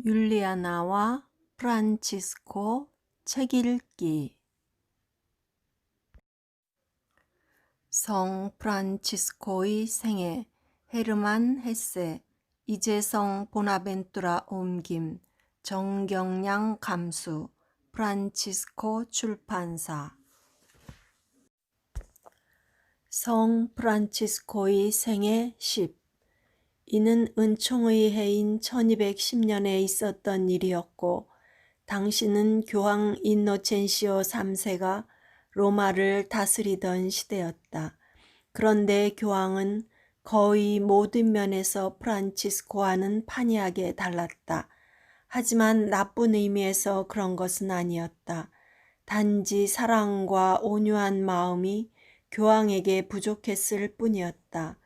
율리아나와 프란치스코 책 읽기. 성 프란치스코의 생애. 헤르만 헤세, 이재성 보나벤투라 옮김, 정경량 감수, 프란치스코 출판사. 성 프란치스코의 생애 10. 이는 은총의 해인 1210년에 있었던 일이었고, 당시는 교황 인노첸시오 3세가 로마를 다스리던 시대였다. 그런데 교황은 거의 모든 면에서 프란치스코와는 판이하게 달랐다. 하지만 나쁜 의미에서 그런 것은 아니었다. 단지 사랑과 온유한 마음이 교황에게 부족했을 뿐이었다.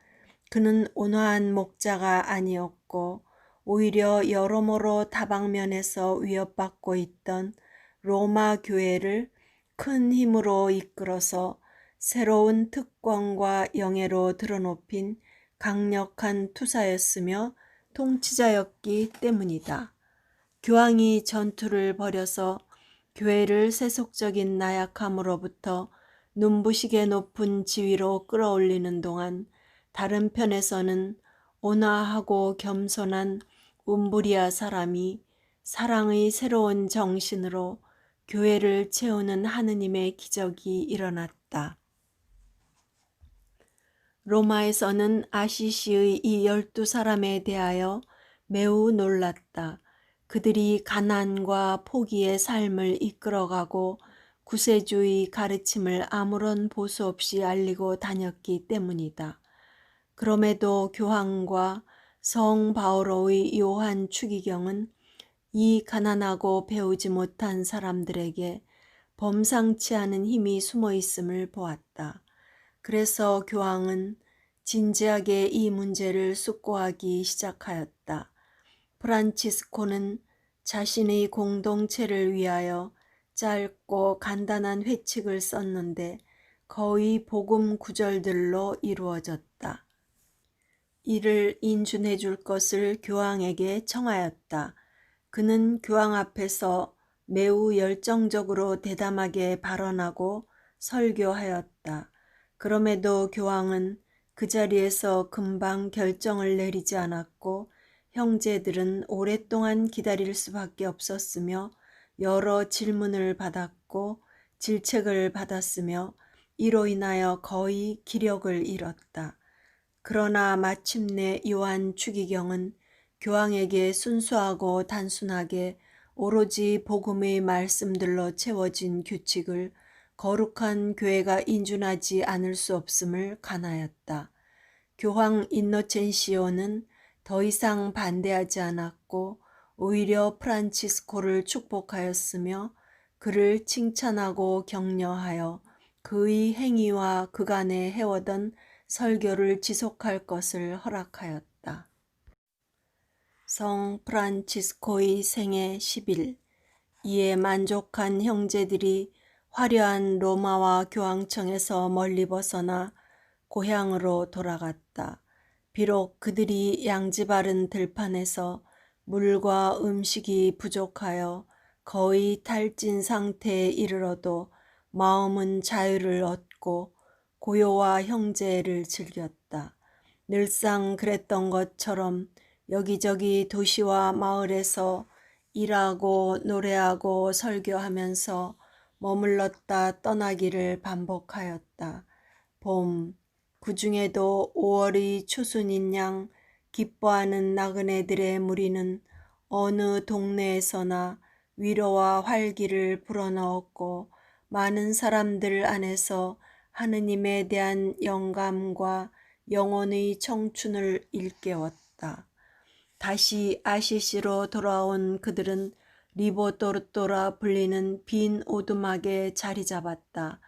그는 온화한 목자가 아니었고 오히려 여러모로 다방면에서 위협받고 있던 로마 교회를 큰 힘으로 이끌어서 새로운 특권과 영예로 드러높인 강력한 투사였으며 통치자였기 때문이다. 교황이 전투를 벌여서 교회를 세속적인 나약함으로부터 눈부시게 높은 지위로 끌어올리는 동안 다른 편에서는 온화하고 겸손한 움브리아 사람이 사랑의 새로운 정신으로 교회를 채우는 하느님의 기적이 일어났다. 로마에서는 아시시의 이 12사람에 대하여 매우 놀랐다. 그들이 가난과 포기의 삶을 이끌어가고 구세주의 가르침을 아무런 보수 없이 알리고 다녔기 때문이다. 그럼에도 교황과 성 바오로의 요한 추기경은 이 가난하고 배우지 못한 사람들에게 범상치 않은 힘이 숨어 있음을 보았다. 그래서 교황은 진지하게 이 문제를 숙고하기 시작하였다. 프란치스코는 자신의 공동체를 위하여 짧고 간단한 회칙을 썼는데 거의 복음 구절들로 이루어졌다. 이를 인준해 줄 것을 교황에게 청하였다. 그는 교황 앞에서 매우 열정적으로 대담하게 발언하고 설교하였다. 그럼에도 교황은 그 자리에서 금방 결정을 내리지 않았고 형제들은 오랫동안 기다릴 수밖에 없었으며 여러 질문을 받았고 질책을 받았으며 이로 인하여 거의 기력을 잃었다. 그러나 마침내 요한 추기경은 교황에게 순수하고 단순하게 오로지 복음의 말씀들로 채워진 규칙을 거룩한 교회가 인준하지 않을 수 없음을 간하였다. 교황 인노첸시오는 더 이상 반대하지 않았고 오히려 프란치스코를 축복하였으며 그를 칭찬하고 격려하여 그의 행위와 그간에 해오던 설교를 지속할 것을 허락하였다. 성 프란치스코의 생애 10일. 이에 만족한 형제들이 화려한 로마와 교황청에서 멀리 벗어나 고향으로 돌아갔다. 비록 그들이 양지바른 들판에서 물과 음식이 부족하여 거의 탈진 상태에 이르러도 마음은 자유를 얻고 고요와 형제를 즐겼다. 늘상 그랬던 것처럼 여기저기 도시와 마을에서 일하고 노래하고 설교하면서 머물렀다 떠나기를 반복하였다. 봄, 그 중에도 5월의 초순인 양 기뻐하는 나그네들의 무리는 어느 동네에서나 위로와 활기를 불어넣었고 많은 사람들 안에서 하느님에 대한 영감과 영혼의 청춘을 일깨웠다. 다시 아시시로 돌아온 그들은 리보토르토라 불리는 빈 오두막에 자리 잡았다.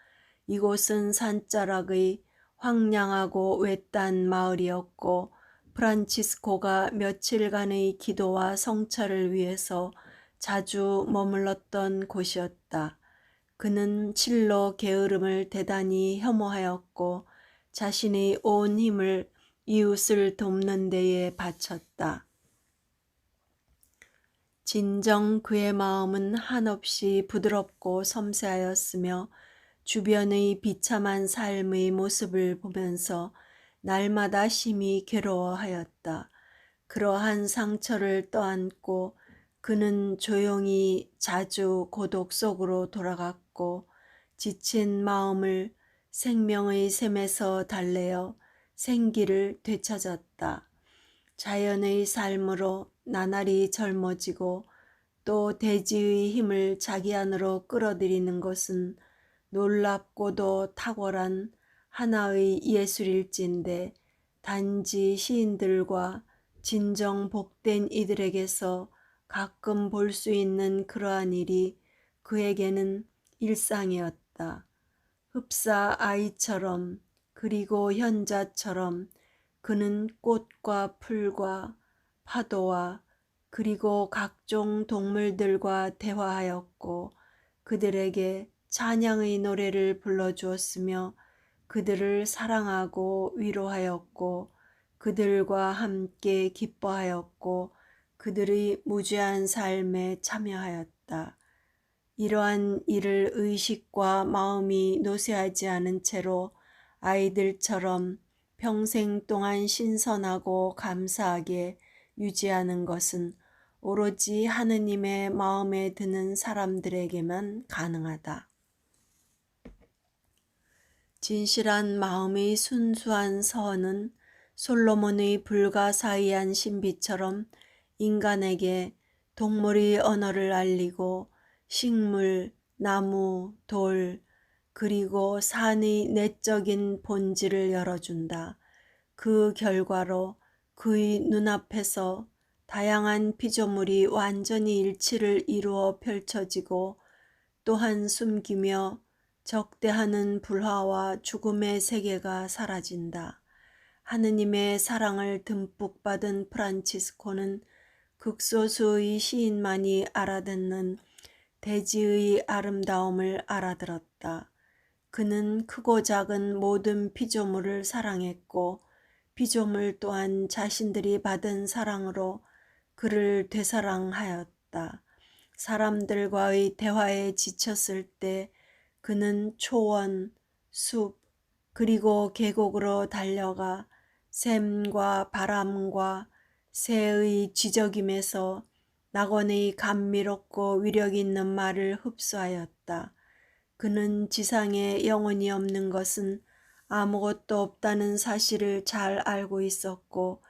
이곳은 산자락의 황량하고 외딴 마을이었고 프란치스코가 며칠간의 기도와 성찰을 위해서 자주 머물렀던 곳이었다. 그는 칠로 게으름을 대단히 혐오하였고 자신의 온 힘을 이웃을 돕는 데에 바쳤다. 진정 그의 마음은 한없이 부드럽고 섬세하였으며 주변의 비참한 삶의 모습을 보면서 날마다 심히 괴로워하였다. 그러한 상처를 떠안고 그는 조용히 자주 고독 속으로 돌아갔고 지친 마음을 생명의 샘에서 달래어 생기를 되찾았다. 자연의 삶으로 나날이 젊어지고 또 대지의 힘을 자기 안으로 끌어들이는 것은 놀랍고도 탁월한 하나의 예술일진데 단지 시인들과 진정 복된 이들에게서 가끔 볼 수 있는 그러한 일이 그에게는 일상이었다. 흡사 아이처럼 그리고 현자처럼 그는 꽃과 풀과 파도와 그리고 각종 동물들과 대화하였고 그들에게 찬양의 노래를 불러주었으며 그들을 사랑하고 위로하였고 그들과 함께 기뻐하였고 그들의 무죄한 삶에 참여하였다. 이러한 일을 의식과 마음이 노쇠하지 않은 채로 아이들처럼 평생 동안 신선하고 감사하게 유지하는 것은 오로지 하느님의 마음에 드는 사람들에게만 가능하다. 진실한 마음의 순수한 서원은 솔로몬의 불가사의한 신비처럼 인간에게 동물의 언어를 알리고 식물, 나무, 돌, 그리고 산의 내적인 본질을 열어준다. 그 결과로 그의 눈앞에서 다양한 피조물이 완전히 일치를 이루어 펼쳐지고 또한 숨기며 적대하는 불화와 죽음의 세계가 사라진다. 하느님의 사랑을 듬뿍 받은 프란치스코는 극소수의 시인만이 알아듣는 대지의 아름다움을 알아들었다. 그는 크고 작은 모든 피조물을 사랑했고 피조물 또한 자신들이 받은 사랑으로 그를 되사랑하였다. 사람들과의 대화에 지쳤을 때 그는 초원, 숲, 그리고 계곡으로 달려가 샘과 바람과 새의 지저김에서 낙원의 감미롭고 위력 있는 말을 흡수하였다. 그는 지상에 영혼이 없는 것은 아무것도 없다는 사실을 잘 알고 있었고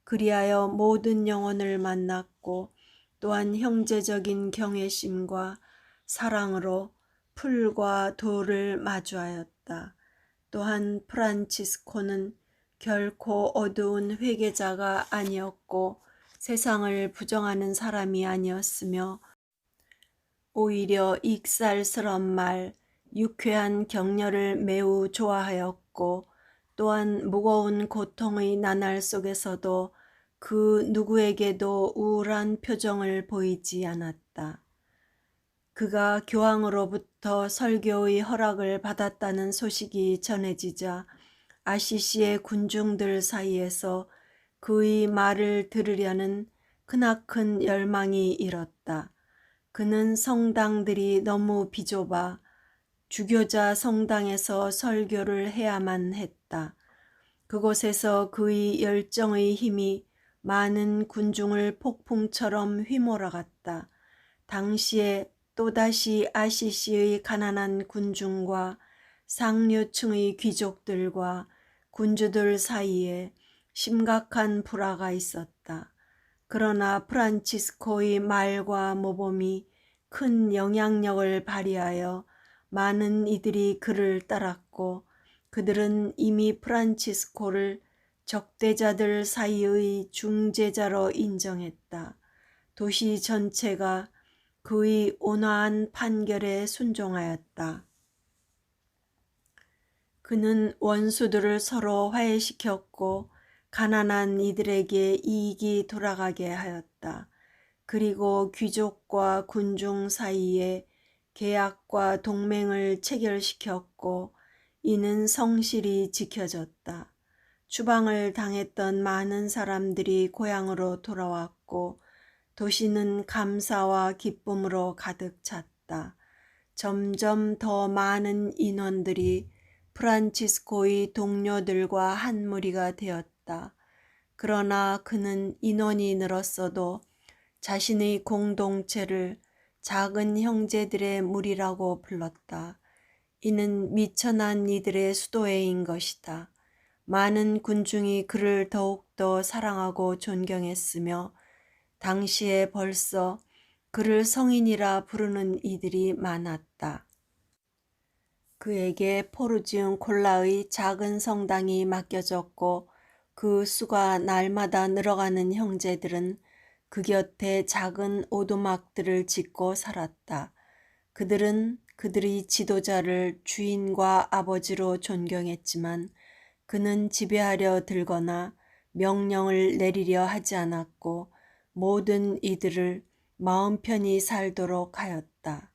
그리하여 모든 영혼을 만났고 또한 형제적인 경외심과 사랑으로 풀과 돌을 마주하였다. 또한 프란치스코는 결코 어두운 회개자가 아니었고 세상을 부정하는 사람이 아니었으며 오히려 익살스런 말, 유쾌한 격려를 매우 좋아하였고 또한 무거운 고통의 나날 속에서도 그 누구에게도 우울한 표정을 보이지 않았다. 그가 교황으로부터 설교의 허락을 받았다는 소식이 전해지자 아시시의 군중들 사이에서 그의 말을 들으려는 크나큰 열망이 일었다. 그는 성당들이 너무 비좁아 주교자 성당에서 설교를 해야만 했다. 그곳에서 그의 열정의 힘이 많은 군중을 폭풍처럼 휘몰아갔다. 당시에 또다시 아시시의 가난한 군중과 상류층의 귀족들과 군주들 사이에 심각한 불화가 있었다. 그러나 프란치스코의 말과 모범이 큰 영향력을 발휘하여 많은 이들이 그를 따랐고 그들은 이미 프란치스코를 적대자들 사이의 중재자로 인정했다. 도시 전체가 그의 온화한 판결에 순종하였다. 그는 원수들을 서로 화해시켰고 가난한 이들에게 이익이 돌아가게 하였다. 그리고 귀족과 군중 사이에 계약과 동맹을 체결시켰고 이는 성실히 지켜졌다. 추방을 당했던 많은 사람들이 고향으로 돌아왔고 도시는 감사와 기쁨으로 가득 찼다. 점점 더 많은 인원들이 프란치스코의 동료들과 한 무리가 되었다. 그러나 그는 인원이 늘었어도 자신의 공동체를 작은 형제들의 무리라고 불렀다. 이는 미천한 이들의 수도회인 것이다. 많은 군중이 그를 더욱더 사랑하고 존경했으며 당시에 벌써 그를 성인이라 부르는 이들이 많았다. 그에게 포르지움 콜라의 작은 성당이 맡겨졌고 그 수가 날마다 늘어가는 형제들은 그 곁에 작은 오두막들을 짓고 살았다. 그들은 그들의 지도자를 주인과 아버지로 존경했지만 그는 지배하려 들거나 명령을 내리려 하지 않았고 모든 이들을 마음 편히 살도록 하였다.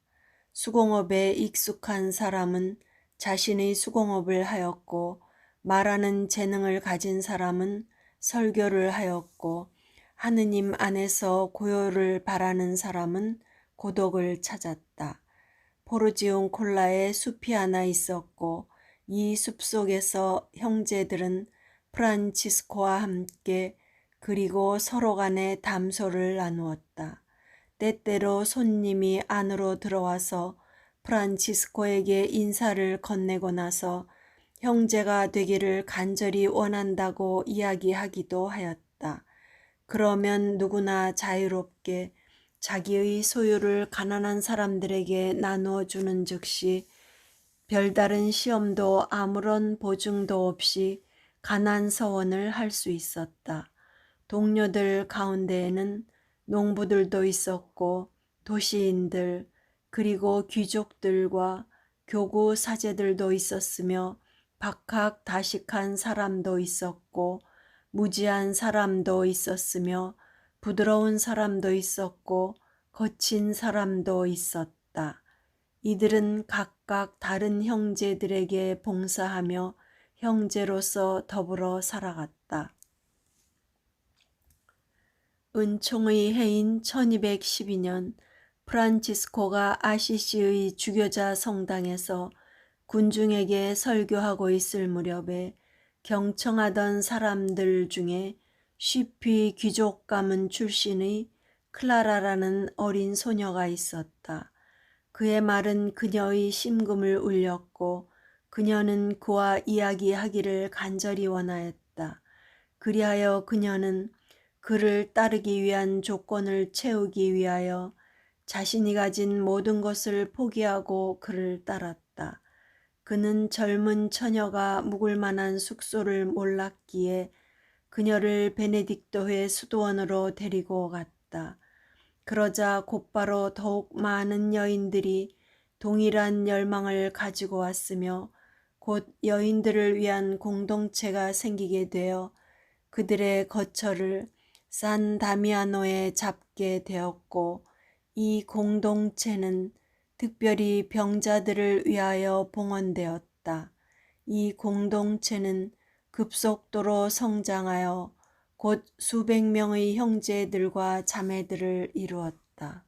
수공업에 익숙한 사람은 자신의 수공업을 하였고 말하는 재능을 가진 사람은 설교를 하였고 하느님 안에서 고요를 바라는 사람은 고독을 찾았다. 포르지움 콜라에 숲이 하나 있었고 이 숲 속에서 형제들은 프란치스코와 함께 그리고 서로 간에 담소를 나누었다. 때때로 손님이 안으로 들어와서 프란치스코에게 인사를 건네고 나서 형제가 되기를 간절히 원한다고 이야기하기도 하였다. 그러면 누구나 자유롭게 자기의 소유를 가난한 사람들에게 나누어 주는 즉시 별다른 시험도 아무런 보증도 없이 가난 서원을 할 수 있었다. 동료들 가운데에는 농부들도 있었고 도시인들 그리고 귀족들과 교구 사제들도 있었으며 박학다식한 사람도 있었고 무지한 사람도 있었으며 부드러운 사람도 있었고 거친 사람도 있었다. 이들은 각각 다른 형제들에게 봉사하며 형제로서 더불어 살아갔다. 은총의 해인 1212년 프란치스코가 아시시의 주교자 성당에서 군중에게 설교하고 있을 무렵에 경청하던 사람들 중에 쉬피 귀족 가문 출신의 클라라라는 어린 소녀가 있었다. 그의 말은 그녀의 심금을 울렸고 그녀는 그와 이야기하기를 간절히 원하였다. 그리하여 그녀는 그를 따르기 위한 조건을 채우기 위하여 자신이 가진 모든 것을 포기하고 그를 따랐다. 그는 젊은 처녀가 묵을 만한 숙소를 몰랐기에 그녀를 베네딕토회 수도원으로 데리고 갔다. 그러자 곧바로 더욱 많은 여인들이 동일한 열망을 가지고 왔으며 곧 여인들을 위한 공동체가 생기게 되어 그들의 거처를 산 다미아노에 잡게 되었고 이 공동체는 특별히 병자들을 위하여 봉헌되었다. 이 공동체는 급속도로 성장하여 곧 수백 명의 형제들과 자매들을 이루었다.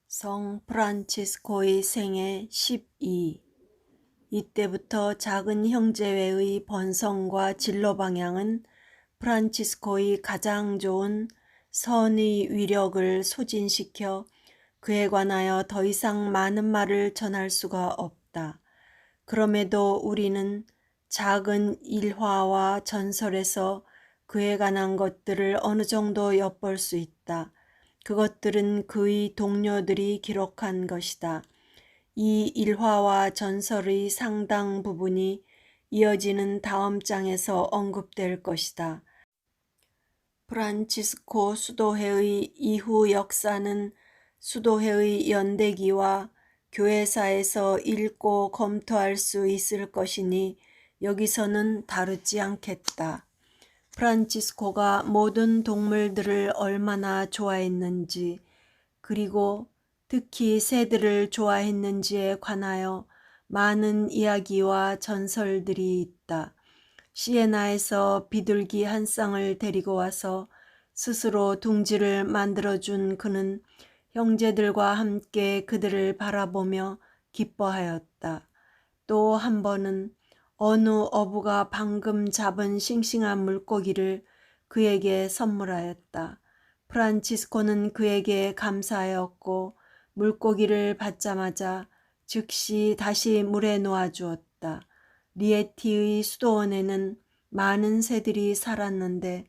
성 프란치스코의 생애 12. 이때부터 작은 형제회의 번성과 진로 방향은 프란치스코의 가장 좋은 선의 위력을 소진시켜 그에 관하여 더 이상 많은 말을 전할 수가 없다. 그럼에도 우리는 작은 일화와 전설에서 그에 관한 것들을 어느 정도 엿볼 수 있다. 그것들은 그의 동료들이 기록한 것이다. 이 일화와 전설의 상당 부분이 이어지는 다음 장에서 언급될 것이다. 프란치스코 수도회의 이후 역사는 수도회의 연대기와 교회사에서 읽고 검토할 수 있을 것이니 여기서는 다루지 않겠다. 프란치스코가 모든 동물들을 얼마나 좋아했는지 그리고 특히 새들을 좋아했는지에 관하여 많은 이야기와 전설들이 있다. 시에나에서 비둘기 한 쌍을 데리고 와서 스스로 둥지를 만들어준 그는 형제들과 함께 그들을 바라보며 기뻐하였다. 또 한 번은 어느 어부가 방금 잡은 싱싱한 물고기를 그에게 선물하였다. 프란치스코는 그에게 감사하였고 물고기를 받자마자 즉시 다시 물에 놓아주었다. 리에티의 수도원에는 많은 새들이 살았는데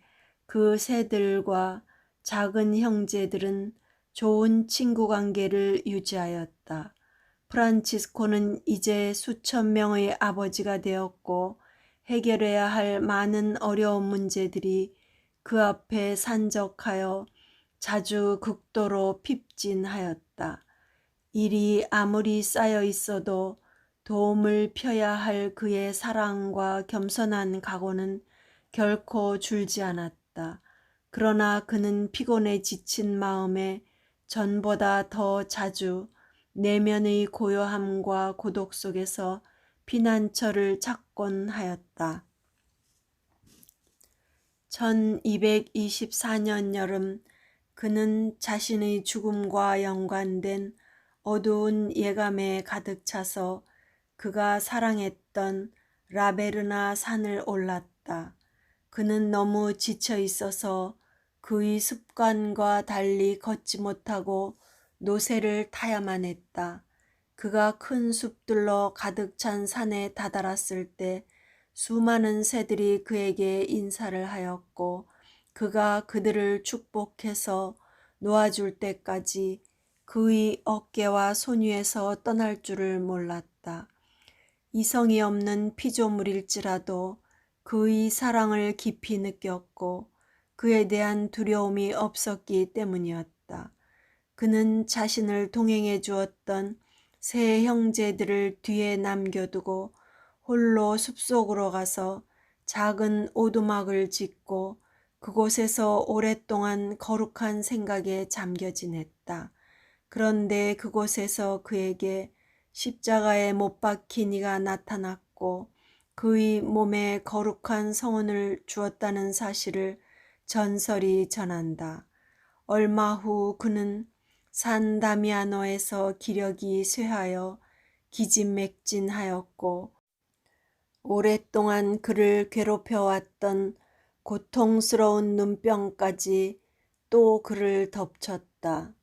그 새들과 작은 형제들은 좋은 친구 관계를 유지하였다. 프란치스코는 이제 수천 명의 아버지가 되었고 해결해야 할 많은 어려운 문제들이 그 앞에 산적하여 자주 극도로 핍진하였다. 일이 아무리 쌓여 있어도 도움을 펴야 할 그의 사랑과 겸손한 각오는 결코 줄지 않았다. 그러나 그는 피곤에 지친 마음에 전보다 더 자주 내면의 고요함과 고독 속에서 피난처를 찾곤 하였다. 1224년 여름 그는 자신의 죽음과 연관된 어두운 예감에 가득 차서 그가 사랑했던 라베르나 산을 올랐다. 그는 너무 지쳐 있어서 그의 습관과 달리 걷지 못하고 노새를 타야만 했다. 그가 큰 숲들로 가득 찬 산에 다다랐을 때 수많은 새들이 그에게 인사를 하였고 그가 그들을 축복해서 놓아줄 때까지 그의 어깨와 손 위에서 떠날 줄을 몰랐다. 이성이 없는 피조물일지라도 그의 사랑을 깊이 느꼈고 그에 대한 두려움이 없었기 때문이었다. 그는 자신을 동행해 주었던 세 형제들을 뒤에 남겨두고 홀로 숲속으로 가서 작은 오두막을 짓고 그곳에서 오랫동안 거룩한 생각에 잠겨 지냈다. 그런데 그곳에서 그에게 십자가에 못 박힌 이가 나타났고 그의 몸에 거룩한 성운을 주었다는 사실을 전설이 전한다. 얼마 후 그는 산 다미아노에서 기력이 쇠하여 기진맥진하였고 오랫동안 그를 괴롭혀왔던 고통스러운 눈병까지 또 그를 덮쳤다.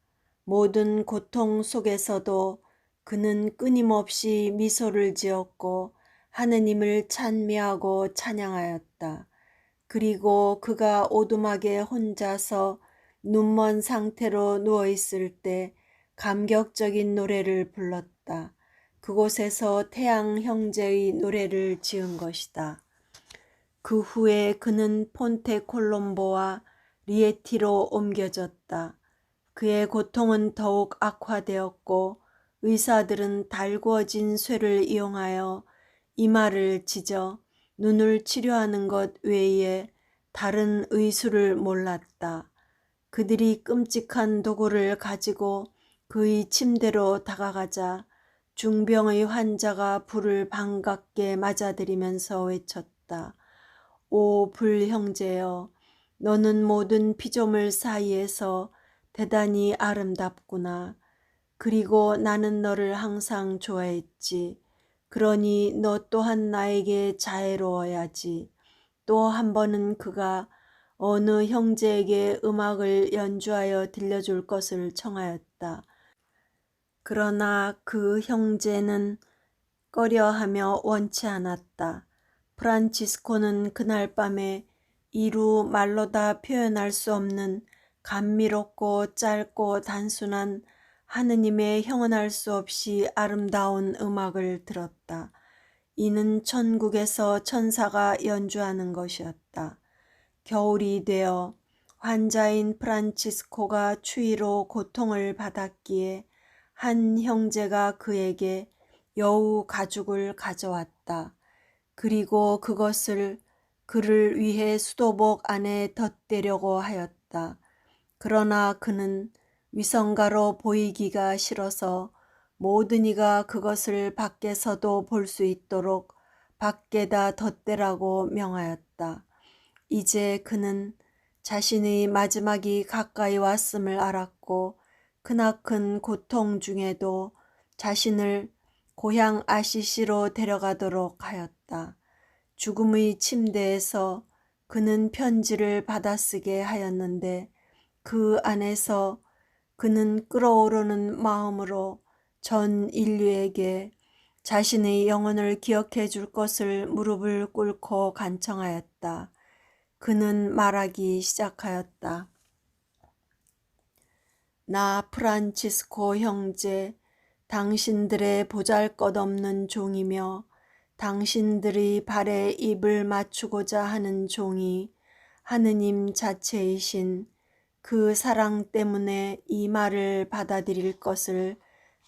모든 고통 속에서도 그는 끊임없이 미소를 지었고 하느님을 찬미하고 찬양하였다. 그리고 그가 오두막에 혼자서 눈먼 상태로 누워있을 때 감격적인 노래를 불렀다. 그곳에서 태양 형제의 노래를 지은 것이다. 그 후에 그는 폰테콜롬보와 리에티로 옮겨졌다. 그의 고통은 더욱 악화되었고 의사들은 달구어진 쇠를 이용하여 이마를 찢어 눈을 치료하는 것 외에 다른 의술을 몰랐다. 그들이 끔찍한 도구를 가지고 그의 침대로 다가가자 중병의 환자가 불을 반갑게 맞아들이면서 외쳤다. 오 불형제여, 너는 모든 피조물 사이에서 대단히 아름답구나. 그리고 나는 너를 항상 좋아했지. 그러니 너 또한 나에게 자애로워야지. 또 한 번은 그가 어느 형제에게 음악을 연주하여 들려줄 것을 청하였다. 그러나 그 형제는 꺼려하며 원치 않았다. 프란치스코는 그날 밤에 이루 말로 다 표현할 수 없는 감미롭고 짧고 단순한 하느님의 형언할 수 없이 아름다운 음악을 들었다. 이는 천국에서 천사가 연주하는 것이었다. 겨울이 되어 환자인 프란치스코가 추위로 고통을 받았기에 한 형제가 그에게 여우 가죽을 가져왔다. 그리고 그것을 그를 위해 수도복 안에 덧대려고 하였다. 그러나 그는 위선가로 보이기가 싫어서 모든 이가 그것을 밖에서도 볼 수 있도록 밖에다 덧대라고 명하였다. 이제 그는 자신의 마지막이 가까이 왔음을 알았고 크나큰 고통 중에도 자신을 고향 아시시로 데려가도록 하였다. 죽음의 침대에서 그는 편지를 받아쓰게 하였는데 그 안에서 그는 끓어오르는 마음으로 전 인류에게 자신의 영혼을 기억해 줄 것을 무릎을 꿇고 간청하였다. 그는 말하기 시작하였다. 나 프란치스코 형제, 당신들의 보잘것없는 종이며 당신들의 발에 입을 맞추고자 하는 종이 하느님 자체이신 그 사랑 때문에 이 말을 받아들일 것을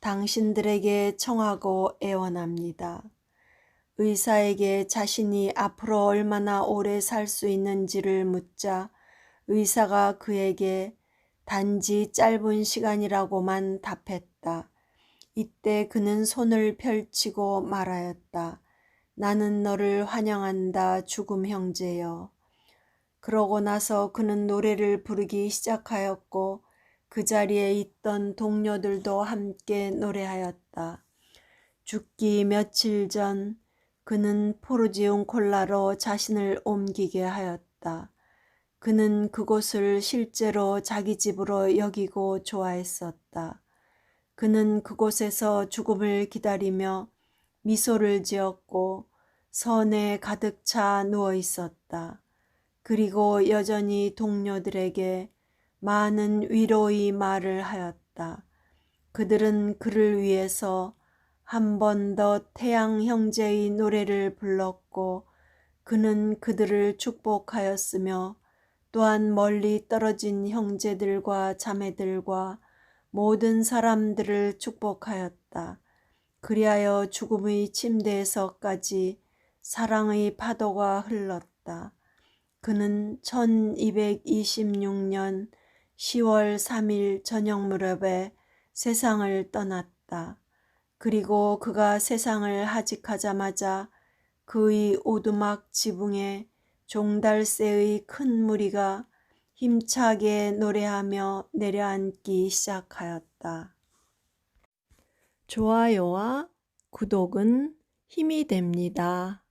당신들에게 청하고 애원합니다. 의사에게 자신이 앞으로 얼마나 오래 살 수 있는지를 묻자 의사가 그에게 단지 짧은 시간이라고만 답했다. 이때 그는 손을 펼치고 말하였다. 나는 너를 환영한다, 죽음 형제여. 그러고 나서 그는 노래를 부르기 시작하였고 그 자리에 있던 동료들도 함께 노래하였다. 죽기 며칠 전 그는 포르지온 콜라로 자신을 옮기게 하였다. 그는 그곳을 실제로 자기 집으로 여기고 좋아했었다. 그는 그곳에서 죽음을 기다리며 미소를 지었고 선에 가득 차 누워 있었다. 그리고 여전히 동료들에게 많은 위로의 말을 하였다. 그들은 그를 위해서 한 번 더 태양 형제의 노래를 불렀고 그는 그들을 축복하였으며 또한 멀리 떨어진 형제들과 자매들과 모든 사람들을 축복하였다. 그리하여 죽음의 침대에서까지 사랑의 파도가 흘렀다. 그는 1226년 10월 3일 저녁 무렵에 세상을 떠났다. 그리고 그가 세상을 하직하자마자 그의 오두막 지붕에 종달새의 큰 무리가 힘차게 노래하며 내려앉기 시작하였다. 좋아요와 구독은 힘이 됩니다.